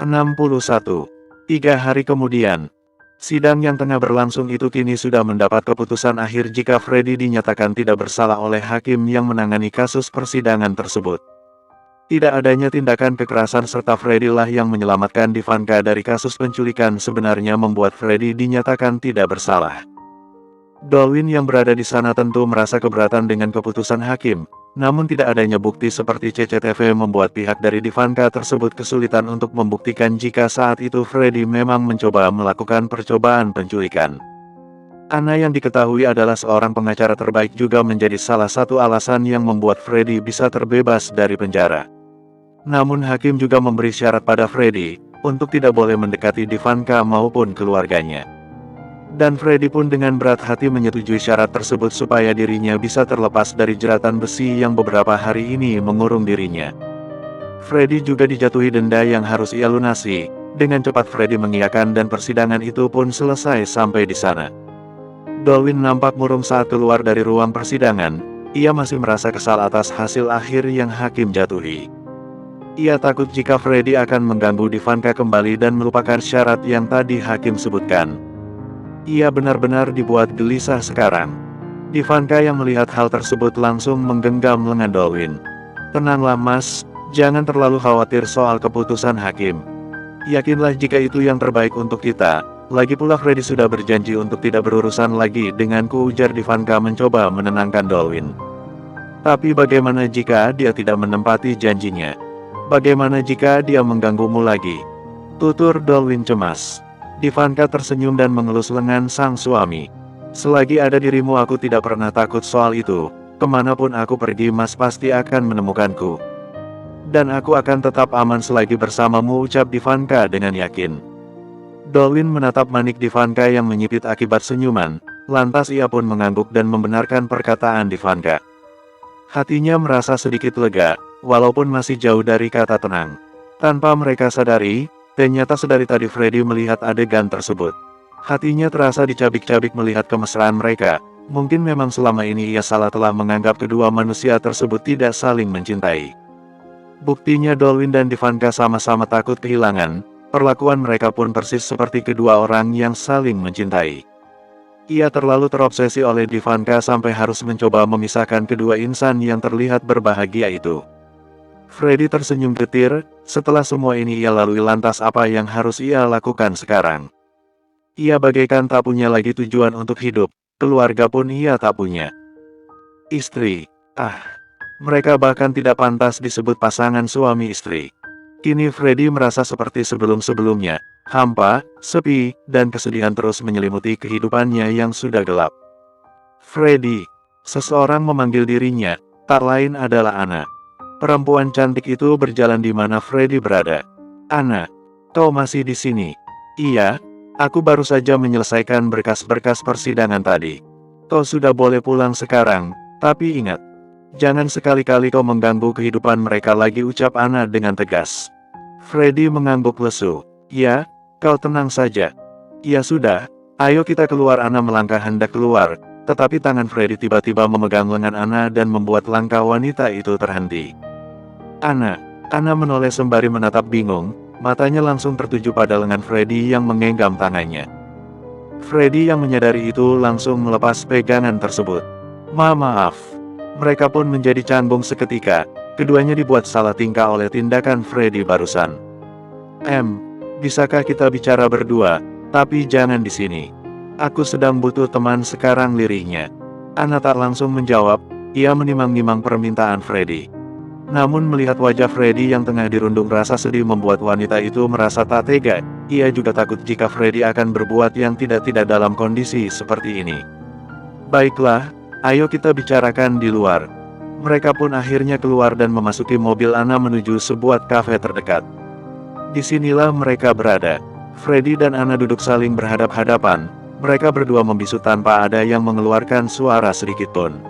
3 hari kemudian, sidang yang tengah berlangsung itu kini sudah mendapat keputusan akhir jika Freddy dinyatakan tidak bersalah oleh hakim yang menangani kasus persidangan tersebut. Tidak adanya tindakan kekerasan serta Freddy lah yang menyelamatkan Ivanka dari kasus penculikan sebenarnya membuat Freddy dinyatakan tidak bersalah. Dolwyn yang berada di sana tentu merasa keberatan dengan keputusan hakim, namun tidak adanya bukti seperti CCTV membuat pihak dari Ivanka tersebut kesulitan untuk membuktikan jika saat itu Freddy memang mencoba melakukan percobaan penculikan. Anna yang diketahui adalah seorang pengacara terbaik juga menjadi salah satu alasan yang membuat Freddy bisa terbebas dari penjara. Namun hakim juga memberi syarat pada Freddy, untuk tidak boleh mendekati Ivanka maupun keluarganya. Dan Freddy pun dengan berat hati menyetujui syarat tersebut supaya dirinya bisa terlepas dari jeratan besi yang beberapa hari ini mengurung dirinya. Freddy juga dijatuhi denda yang harus ia lunasi. Dengan cepat Freddy mengiyakan dan persidangan itu pun selesai sampai di sana. Dolwyn nampak murung saat keluar dari ruang persidangan. Ia masih merasa kesal atas hasil akhir yang hakim jatuhi. Ia takut jika Freddy akan mengganggu Ivanka kembali dan melupakan syarat yang tadi hakim sebutkan. Ia benar-benar dibuat gelisah sekarang. Ivanka yang melihat hal tersebut langsung menggenggam lengan Dolwyn. "Tenanglah mas, jangan terlalu khawatir soal keputusan hakim. Yakinlah jika itu yang terbaik untuk kita. Lagi pula Freddy sudah berjanji untuk tidak berurusan lagi denganku," ujar Ivanka mencoba menenangkan Dolwyn. "Tapi bagaimana jika dia tidak menempati janjinya? Bagaimana jika dia mengganggumu lagi?" tutur Dolwyn cemas. Ivanka tersenyum dan mengelus lengan sang suami. "Selagi ada dirimu aku tidak pernah takut soal itu. Kemanapun aku pergi mas pasti akan menemukanku. Dan aku akan tetap aman selagi bersamamu," ucap Ivanka dengan yakin. Dolwyn menatap manik Ivanka yang menyipit akibat senyuman, lantas ia pun mengangguk dan membenarkan perkataan Ivanka. Hatinya merasa sedikit lega, walaupun masih jauh dari kata tenang. Tanpa mereka sadari, ternyata sedari tadi Freddy melihat adegan tersebut. Hatinya terasa dicabik-cabik melihat kemesraan mereka. Mungkin memang selama ini ia salah telah menganggap kedua manusia tersebut tidak saling mencintai. Buktinya Dolwyn dan Ivanka sama-sama takut kehilangan. Perlakuan mereka pun persis seperti kedua orang yang saling mencintai. Ia terlalu terobsesi oleh Ivanka sampai harus mencoba memisahkan kedua insan yang terlihat berbahagia itu. Freddy tersenyum getir. Setelah semua ini ia lalui, lantas apa yang harus ia lakukan sekarang? Ia bagaikan tak punya lagi tujuan untuk hidup, keluarga pun ia tak punya. Istri, mereka bahkan tidak pantas disebut pasangan suami istri. Kini Freddy merasa seperti sebelum-sebelumnya, hampa, sepi, dan kesedihan terus menyelimuti kehidupannya yang sudah gelap. "Freddy," seseorang memanggil dirinya, tak lain adalah Anna. Perempuan cantik itu berjalan di mana Freddy berada. "Anna, kau masih di sini?" "Iya, aku baru saja menyelesaikan berkas-berkas persidangan tadi. Kau sudah boleh pulang sekarang, tapi ingat, jangan sekali-kali kau mengganggu kehidupan mereka lagi," ucap Anna dengan tegas. Freddy mengangguk lesu. "Ya, kau tenang saja." "Ya sudah, ayo kita keluar." Anna melangkah hendak keluar, tetapi tangan Freddy tiba-tiba memegang lengan Anna dan membuat langkah wanita itu terhenti. Anna menoleh sembari menatap bingung, matanya langsung tertuju pada lengan Freddy yang menggenggam tangannya. Freddy yang menyadari itu langsung melepas pegangan tersebut. Maaf. Mereka pun menjadi canggung seketika, keduanya dibuat salah tingkah oleh tindakan Freddy barusan. Bisakah kita bicara berdua, tapi jangan di sini. Aku sedang butuh teman sekarang," lirihnya. Anna tak langsung menjawab, ia menimang-nimang permintaan Freddy. Namun melihat wajah Freddy yang tengah dirundung rasa sedih membuat wanita itu merasa tak tega. Ia juga takut jika Freddy akan berbuat yang tidak-tidak dalam kondisi seperti ini. "Baiklah, ayo kita bicarakan di luar." Mereka pun akhirnya keluar dan memasuki mobil Anna menuju sebuah kafe terdekat. Disinilah mereka berada. Freddy dan Anna duduk saling berhadap-hadapan. Mereka berdua membisu tanpa ada yang mengeluarkan suara sedikitpun.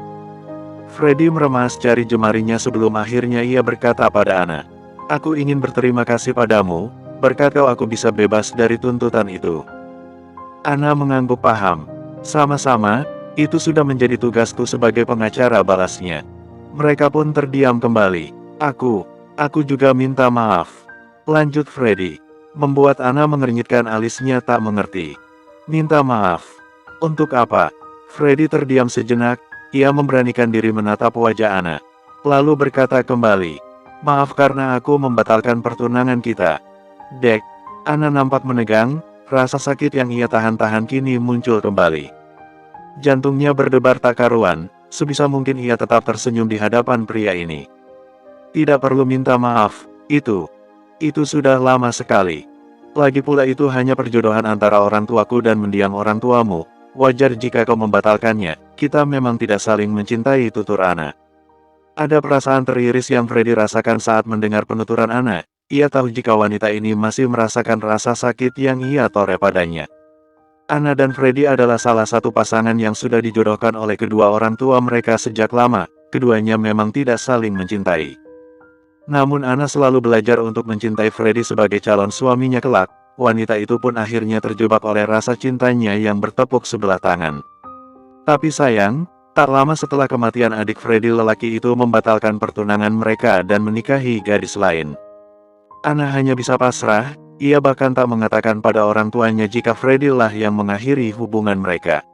Freddy meremas jari jemarinya sebelum akhirnya ia berkata pada Anna, "Aku ingin berterima kasih padamu, berkat kau aku bisa bebas dari tuntutan itu." Anna mengangguk paham. "Sama-sama, itu sudah menjadi tugasku sebagai pengacara," balasnya. Mereka pun terdiam kembali. Aku juga minta maaf," lanjut Freddy. membuat Ana mengernyitkan alisnya tak mengerti. Minta maaf. Untuk apa? Freddy terdiam sejenak, ia memberanikan diri menatap wajah Ana. Lalu berkata kembali, maaf karena aku membatalkan pertunangan kita. Dek, Ana nampak menegang, rasa sakit yang ia tahan-tahan kini muncul kembali. Jantungnya berdebar tak karuan, sebisa mungkin ia tetap tersenyum di hadapan pria ini. Tidak perlu minta maaf, itu sudah lama sekali. Lagi pula itu hanya perjodohan antara orang tuaku dan mendiang orang tuamu. Wajar jika kau membatalkannya, kita memang tidak saling mencintai, tutur Ana. Ada perasaan teriris yang Freddy rasakan saat mendengar penuturan Ana. Ia tahu jika wanita ini masih merasakan rasa sakit yang ia toreh padanya. Ana dan Freddy adalah salah satu pasangan yang sudah dijodohkan oleh kedua orang tua mereka sejak lama. Keduanya memang tidak saling mencintai. Namun Ana selalu belajar untuk mencintai Freddy sebagai calon suaminya kelak. Wanita itu pun akhirnya terjebak oleh rasa cintanya yang bertepuk sebelah tangan. Tapi sayang, tak lama setelah kematian adik Freddy, lelaki itu membatalkan pertunangan mereka dan menikahi gadis lain. Ana hanya bisa pasrah, ia bahkan tak mengatakan pada orang tuanya jika Freddy lah yang mengakhiri hubungan mereka.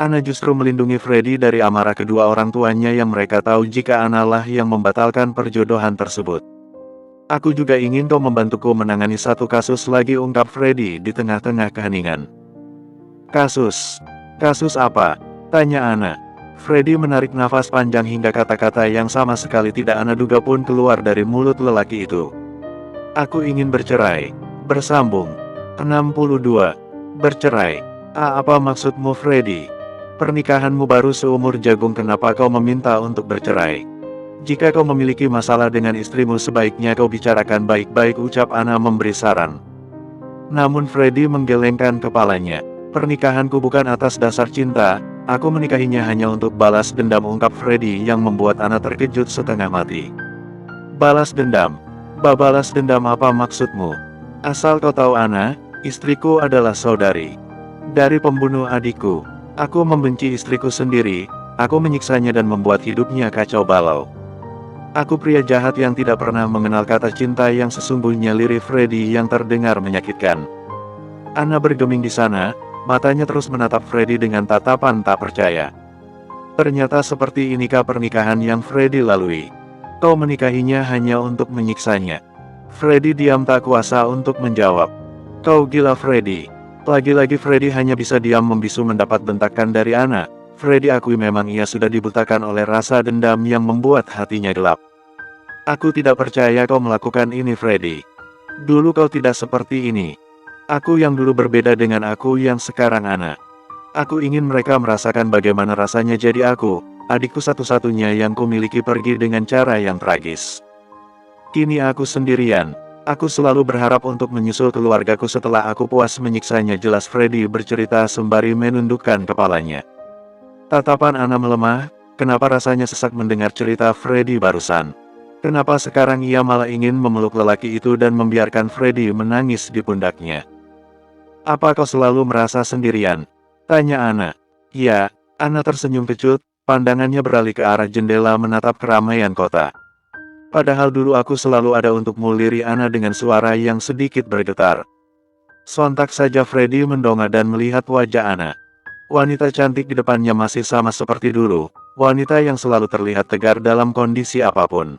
Ana justru melindungi Freddy dari amarah kedua orang tuanya yang mereka tahu jika Ana lah yang membatalkan perjodohan tersebut. Aku juga ingin kau membantuku menangani satu kasus lagi, ungkap Freddy di tengah-tengah keheningan. Kasus? Kasus apa? Tanya Ana. Freddy menarik nafas panjang hingga kata-kata yang sama sekali tidak Ana duga pun keluar dari mulut lelaki itu. Aku ingin bercerai. Bersambung. 62. Bercerai. Apa maksudmu, Freddy? Pernikahanmu baru seumur jagung, kenapa kau meminta untuk bercerai? Jika kau memiliki masalah dengan istrimu sebaiknya kau bicarakan baik-baik, ucap Ana memberi saran. Namun Freddy menggelengkan kepalanya. Pernikahanku bukan atas dasar cinta, aku menikahinya hanya untuk balas dendam, ungkap Freddy yang membuat Ana terkejut setengah mati. Balas dendam? Balas dendam apa maksudmu? Asal kau tahu Ana, istriku adalah saudari dari pembunuh adikku. Aku membenci istriku sendiri, aku menyiksanya dan membuat hidupnya kacau balau. Aku pria jahat yang tidak pernah mengenal kata cinta yang sesungguhnya, lirik Freddy yang terdengar menyakitkan. Ana bergeming di sana, matanya terus menatap Freddy dengan tatapan tak percaya. Ternyata seperti inikah pernikahan yang Freddy lalui. Kau menikahinya hanya untuk menyiksanya. Freddy diam tak kuasa untuk menjawab. Kau gila, Freddy. Lagi-lagi Freddy hanya bisa diam membisu mendapat bentakan dari Ana. Freddy akui memang ia sudah dibutakan oleh rasa dendam yang membuat hatinya gelap. Aku tidak percaya kau melakukan ini, Freddy. Dulu kau tidak seperti ini. Aku yang dulu berbeda dengan aku yang sekarang, Ana. Aku ingin mereka merasakan bagaimana rasanya jadi aku, adikku satu-satunya yang kumiliki, pergi dengan cara yang tragis. Kini aku sendirian. Aku selalu berharap untuk menyusul keluargaku setelah aku puas menyiksanya, jelas Freddy bercerita sembari menundukkan kepalanya. Tatapan Ana melemah. Kenapa rasanya sesak mendengar cerita Freddy barusan? Kenapa sekarang ia malah ingin memeluk lelaki itu dan membiarkan Freddy menangis di pundaknya? Apa kau selalu merasa sendirian? Tanya Ana. Ya, Ana tersenyum kecut, pandangannya beralih ke arah jendela menatap keramaian kota. Padahal dulu aku selalu ada untukmu, lirik Ana dengan suara yang sedikit bergetar. Sontak saja Freddy mendongak dan melihat wajah Ana. Wanita cantik di depannya masih sama seperti dulu, wanita yang selalu terlihat tegar dalam kondisi apapun.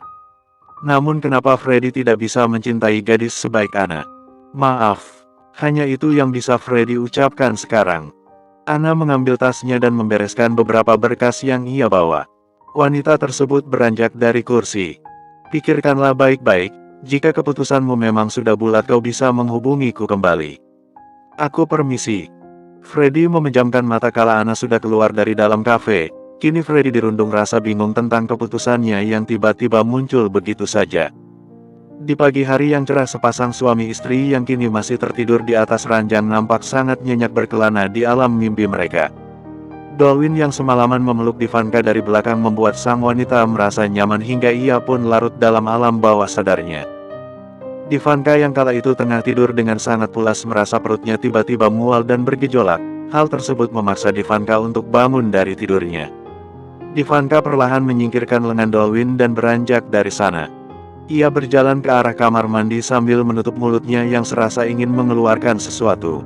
Namun kenapa Freddy tidak bisa mencintai gadis sebaik Ana? Maaf, hanya itu yang bisa Freddy ucapkan sekarang. Ana mengambil tasnya dan membereskan beberapa berkas yang ia bawa. Wanita tersebut beranjak dari kursi. Pikirkanlah baik-baik, jika keputusanmu memang sudah bulat kau bisa menghubungiku kembali. Aku permisi. Freddy memejamkan mata kala Ana sudah keluar dari dalam kafe. Kini Freddy dirundung rasa bingung tentang keputusannya yang tiba-tiba muncul begitu saja. Di pagi hari yang cerah, sepasang suami istri yang kini masih tertidur di atas ranjang nampak sangat nyenyak berkelana di alam mimpi mereka. Dolwin yang semalaman memeluk Divanka dari belakang membuat sang wanita merasa nyaman hingga ia pun larut dalam alam bawah sadarnya. Divanka yang kala itu tengah tidur dengan sangat pulas merasa perutnya tiba-tiba mual dan bergejolak. Hal tersebut memaksa Divanka untuk bangun dari tidurnya. Divanka perlahan menyingkirkan lengan Dolwin dan beranjak dari sana. Ia berjalan ke arah kamar mandi sambil menutup mulutnya yang serasa ingin mengeluarkan sesuatu.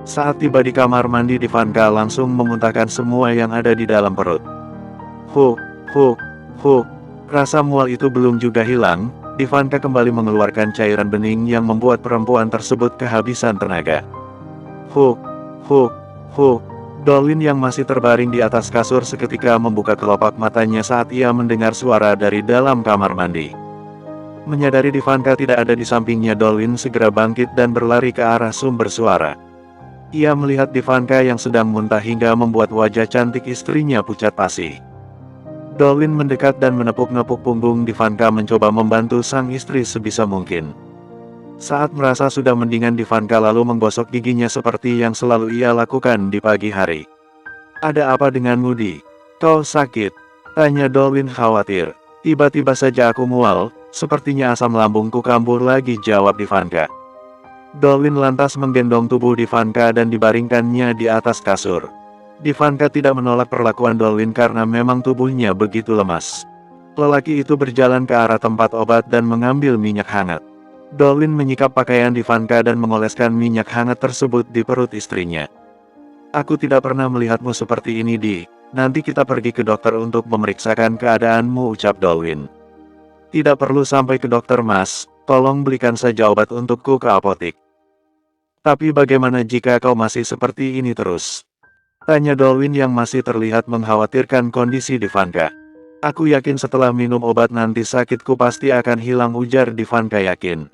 Saat tiba di kamar mandi, Ivanka langsung memuntahkan semua yang ada di dalam perut. Huk, huk, huk. Rasa mual itu belum juga hilang, Ivanka kembali mengeluarkan cairan bening yang membuat perempuan tersebut kehabisan tenaga. Huk, huk, huk. Dolin yang masih terbaring di atas kasur seketika membuka kelopak matanya saat ia mendengar suara dari dalam kamar mandi. Menyadari Ivanka tidak ada di sampingnya, Dolin segera bangkit dan berlari ke arah sumber suara. Ia melihat Ivanka yang sedang muntah hingga membuat wajah cantik istrinya pucat pasi. Dolin mendekat dan menepuk-nepuk punggung Ivanka mencoba membantu sang istri sebisa mungkin. Saat merasa sudah mendingan, Ivanka lalu menggosok giginya seperti yang selalu ia lakukan di pagi hari. "Ada apa denganmu, Di? Kau sakit?" tanya Dolin khawatir. "Tiba-tiba saja aku mual, sepertinya asam lambungku kambuh lagi," jawab Ivanka. Dolin lantas menggendong tubuh Ivanka dan dibaringkannya di atas kasur. Ivanka tidak menolak perlakuan Dolin karena memang tubuhnya begitu lemas. Lelaki itu berjalan ke arah tempat obat dan mengambil minyak hangat. Dolin menyikap pakaian Ivanka dan mengoleskan minyak hangat tersebut di perut istrinya. "Aku tidak pernah melihatmu seperti ini, Di. Nanti kita pergi ke dokter untuk memeriksakan keadaanmu," ucap Dolin. "Tidak perlu sampai ke dokter, Mas. Tolong belikan saja obat untukku ke apotik." "Tapi bagaimana jika kau masih seperti ini terus?" tanya Dolin yang masih terlihat mengkhawatirkan kondisi Ivanka. "Aku yakin setelah minum obat nanti sakitku pasti akan hilang," ujar Ivanka yakin.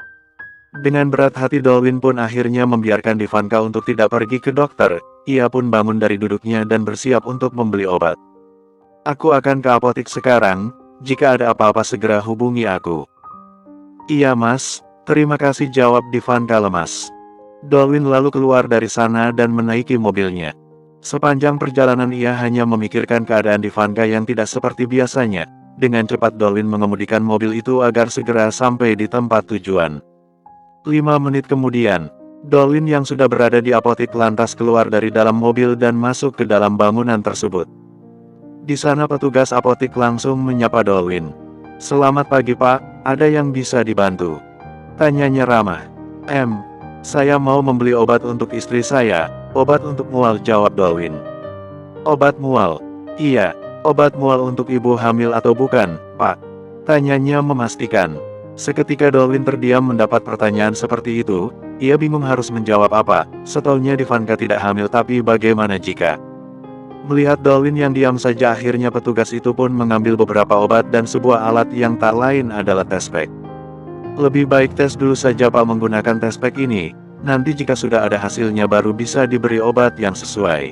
Dengan berat hati, Dolin pun akhirnya membiarkan Ivanka untuk tidak pergi ke dokter. Ia pun bangun dari duduknya dan bersiap untuk membeli obat. "Aku akan ke apotik sekarang, jika ada apa-apa segera hubungi aku." "Iya, Mas, terima kasih," jawab Ivanka lemas. Dolin lalu keluar dari sana dan menaiki mobilnya. Sepanjang perjalanan ia hanya memikirkan keadaan Ivanka yang tidak seperti biasanya. Dengan cepat Dolin mengemudikan mobil itu agar segera sampai di tempat tujuan. 5 menit kemudian, Dolin yang sudah berada di apotik lantas keluar dari dalam mobil dan masuk ke dalam bangunan tersebut. Di sana petugas apotik langsung menyapa Dolin. "Selamat pagi, Pak, ada yang bisa dibantu?" tanyanya ramah. Saya mau membeli obat untuk istri saya." "Obat untuk mual," jawab Dolin. "Obat mual?" "Iya, obat mual untuk ibu hamil atau bukan, Pak?" tanyanya memastikan. Seketika Dolin terdiam mendapat pertanyaan seperti itu. Ia bingung harus menjawab apa. Setahunya Ivanka tidak hamil, tapi bagaimana jika... Melihat Dolin yang diam saja, akhirnya petugas itu pun mengambil beberapa obat dan sebuah alat yang tak lain adalah tespek. "Lebih baik tes dulu saja, Pak, menggunakan tespek ini. Nanti jika sudah ada hasilnya baru bisa diberi obat yang sesuai."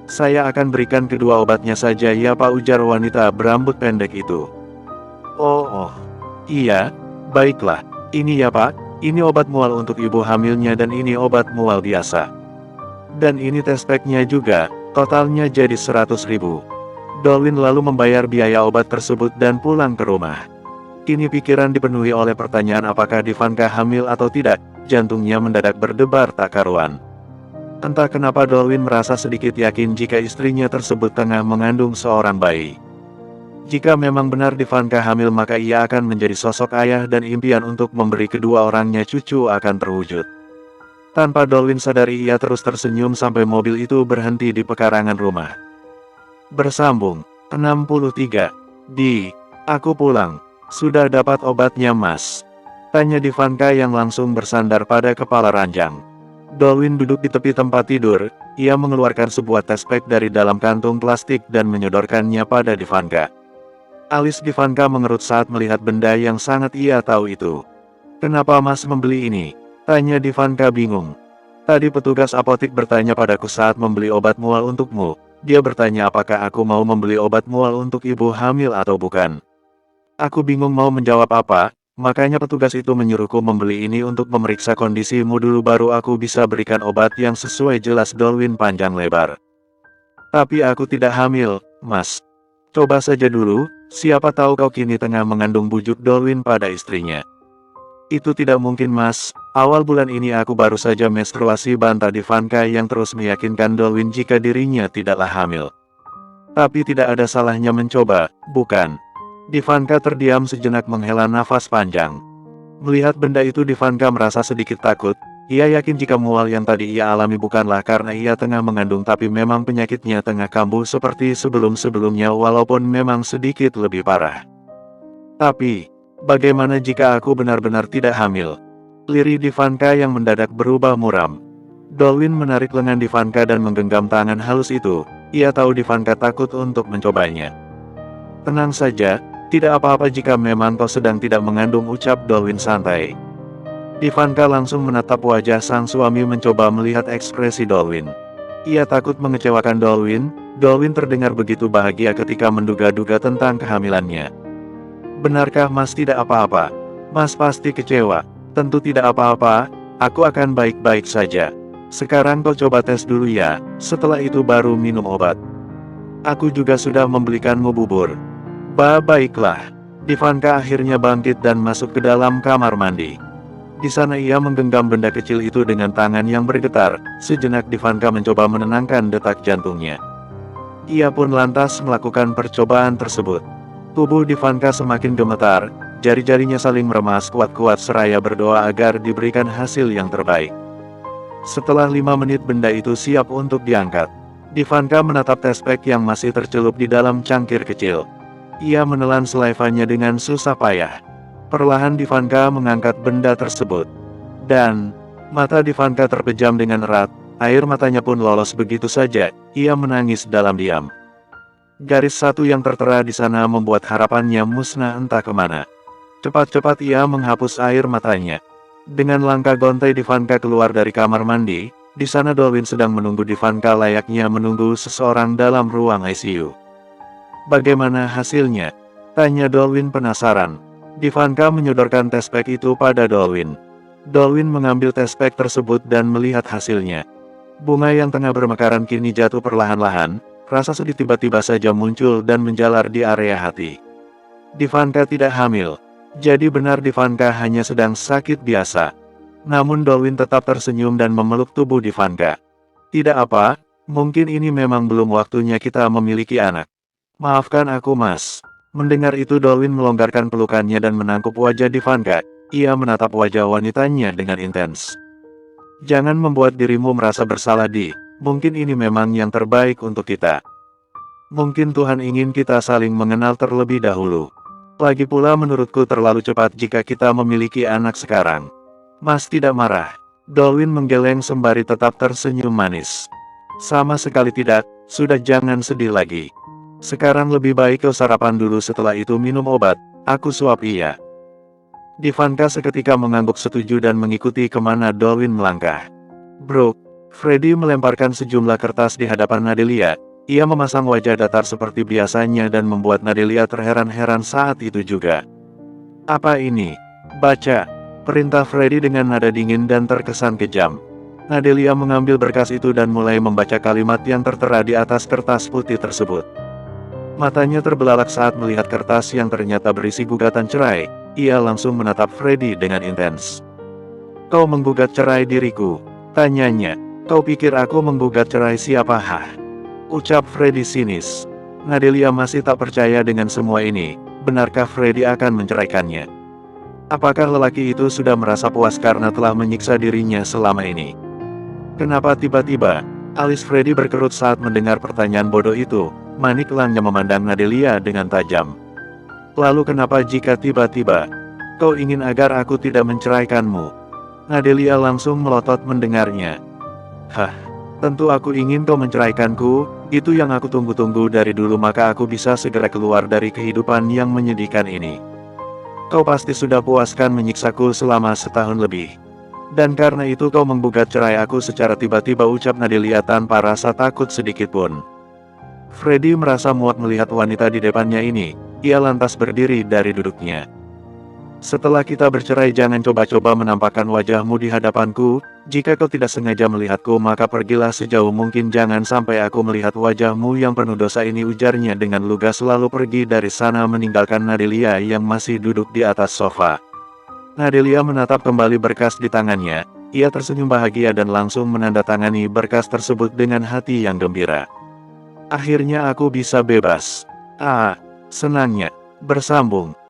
"Saya akan berikan kedua obatnya saja ya, Pak," ujar wanita berambut pendek itu. Oh, iya, baiklah. Ini ya, Pak, ini obat mual untuk ibu hamilnya dan ini obat mual biasa. Dan ini tespeknya juga, totalnya jadi 100.000. Dolin lalu membayar biaya obat tersebut dan pulang ke rumah. Kini pikiran dipenuhi oleh pertanyaan apakah Ivanka hamil atau tidak. Jantungnya mendadak berdebar tak karuan. Entah kenapa Dolin merasa sedikit yakin jika istrinya tersebut tengah mengandung seorang bayi. Jika memang benar Ivanka hamil, maka ia akan menjadi sosok ayah dan impian untuk memberi kedua orangnya cucu akan terwujud. Tanpa Dolin sadari, ia terus tersenyum sampai mobil itu berhenti di pekarangan rumah. Bersambung 63. "Di, aku pulang. Sudah dapat obatnya, Mas?" tanya Ivanka yang langsung bersandar pada kepala ranjang. Dolin duduk di tepi tempat tidur. Ia mengeluarkan sebuah tespek dari dalam kantung plastik dan menyodorkannya pada Ivanka. Alis Ivanka mengerut saat melihat benda yang sangat ia tahu itu. "Kenapa Mas membeli ini?" tanya Ivanka bingung. "Tadi petugas apotik bertanya padaku saat membeli obat mual untukmu. Dia bertanya apakah aku mau membeli obat mual untuk ibu hamil atau bukan. Aku bingung mau menjawab apa, makanya petugas itu menyuruhku membeli ini untuk memeriksa kondisimu dulu baru aku bisa berikan obat yang sesuai," jelas Dolin panjang lebar. "Tapi aku tidak hamil, Mas. Coba saja dulu, siapa tahu kau kini tengah mengandung," bujuk Dolin pada istrinya. "Itu tidak mungkin, Mas. Awal bulan ini aku baru saja menstruasi," bantah Ivanka yang terus meyakinkan Dolin jika dirinya tidaklah hamil. "Tapi tidak ada salahnya mencoba, bukan?" Ivanka terdiam sejenak menghela nafas panjang. Melihat benda itu Ivanka merasa sedikit takut. Ia yakin jika mual yang tadi ia alami bukanlah karena ia tengah mengandung tapi memang penyakitnya tengah kambuh seperti sebelum-sebelumnya walaupun memang sedikit lebih parah. Tapi, bagaimana jika aku benar-benar tidak hamil? Lirih Ivanka yang mendadak berubah muram. Dolwin menarik lengan Ivanka dan menggenggam tangan halus itu. Ia tahu Ivanka takut untuk mencobanya. Tenang saja, tidak apa-apa jika memang kau sedang tidak mengandung, ucap Dolwin santai. Ivanka langsung menatap wajah sang suami mencoba melihat ekspresi Dolwin. Ia takut mengecewakan Dolwin. Dolwin terdengar begitu bahagia ketika menduga-duga tentang kehamilannya. Benarkah Mas tidak apa-apa? Mas pasti kecewa. Tentu tidak apa-apa, aku akan baik-baik saja. Sekarang kau coba tes dulu ya, setelah itu baru minum obat. Aku juga sudah membelikanmu bubur. Baiklah. Ivanka akhirnya bangkit dan masuk ke dalam kamar mandi. Di sana ia menggenggam benda kecil itu dengan tangan yang bergetar. Sejenak Ivanka mencoba menenangkan detak jantungnya. Ia pun lantas melakukan percobaan tersebut. Tubuh Ivanka semakin gemetar, jari-jarinya saling meremas kuat-kuat seraya berdoa agar diberikan hasil yang terbaik. Setelah 5 menit benda itu siap untuk diangkat. Ivanka menatap tespek yang masih tercelup di dalam cangkir kecil. Ia menelan saliva-nya dengan susah payah. Perlahan Ivanka mengangkat benda tersebut. Dan, mata Ivanka terpejam dengan erat, air matanya pun lolos begitu saja, ia menangis dalam diam. Garis satu yang tertera di sana membuat harapannya musnah entah kemana. Cepat-cepat ia menghapus air matanya. Dengan langkah gontai Ivanka keluar dari kamar mandi. Di sana Dolwin sedang menunggu Ivanka layaknya menunggu seseorang dalam ruang ICU. Bagaimana hasilnya? Tanya Dolwin penasaran. Ivanka menyodorkan tespek itu pada Dolwin. Dolwin mengambil tespek tersebut dan melihat hasilnya. Bunga yang tengah bermekaran kini jatuh perlahan-lahan. Rasa sedih tiba-tiba saja muncul dan menjalar di area hati. Ivanka tidak hamil. Jadi benar Ivanka hanya sedang sakit biasa. Namun Dolwin tetap tersenyum dan memeluk tubuh Ivanka. Tidak apa, mungkin ini memang belum waktunya kita memiliki anak. Maafkan aku Mas. Mendengar itu Dolwin melonggarkan pelukannya dan menangkup wajah Ivanka. Ia menatap wajah wanitanya dengan intens. Jangan membuat dirimu merasa bersalah Di. Mungkin ini memang yang terbaik untuk kita. Mungkin Tuhan ingin kita saling mengenal terlebih dahulu. Lagi pula menurutku terlalu cepat jika kita memiliki anak sekarang. Mas tidak marah. Dolwin menggeleng sembari tetap tersenyum manis. Sama sekali tidak, sudah jangan sedih lagi. Sekarang lebih baik kau sarapan dulu setelah itu minum obat, aku suap iya. Ivanka seketika mengangguk setuju dan mengikuti kemana Dolwin melangkah. Bro, Freddy melemparkan sejumlah kertas di hadapan Nadelia. Ia memasang wajah datar seperti biasanya dan membuat Nadelia terheran-heran saat itu juga. Apa ini? Baca, perintah Freddy dengan nada dingin dan terkesan kejam. Nadelia mengambil berkas itu dan mulai membaca kalimat yang tertera di atas kertas putih tersebut. Matanya terbelalak saat melihat kertas yang ternyata berisi gugatan cerai. Ia langsung menatap Freddy dengan intens. Kau menggugat cerai diriku? Tanyanya. Kau pikir aku menggugat cerai siapa? Hah? Ucap Freddy sinis. Nadelia masih tak percaya dengan semua ini. Benarkah Freddy akan menceraikannya? Apakah lelaki itu sudah merasa puas karena telah menyiksa dirinya selama ini? Kenapa tiba-tiba? Alis Freddy berkerut saat mendengar pertanyaan bodoh itu. Manik Langnya memandang Nadelia dengan tajam. Lalu kenapa jika tiba-tiba kau ingin agar aku tidak menceraikanmu? Nadelia langsung melotot mendengarnya. Hah, tentu aku ingin kau menceraikanku, itu yang aku tunggu-tunggu dari dulu maka aku bisa segera keluar dari kehidupan yang menyedihkan ini. Kau pasti sudah puaskan menyiksaku selama setahun lebih. Dan karena itu kau menggugat cerai aku secara tiba-tiba, ucap Nadelia tanpa rasa takut sedikitpun. Freddy merasa muak melihat wanita di depannya ini. Ia lantas berdiri dari duduknya. Setelah kita bercerai jangan coba-coba menampakkan wajahmu di hadapanku. Jika kau tidak sengaja melihatku maka pergilah sejauh mungkin, jangan sampai aku melihat wajahmu yang penuh dosa ini, ujarnya dengan lugas lalu pergi dari sana meninggalkan Nadelia yang masih duduk di atas sofa. Nadelia menatap kembali berkas di tangannya. Ia tersenyum bahagia dan langsung menandatangani berkas tersebut dengan hati yang gembira. Akhirnya aku bisa bebas. Ah, senangnya. Bersambung.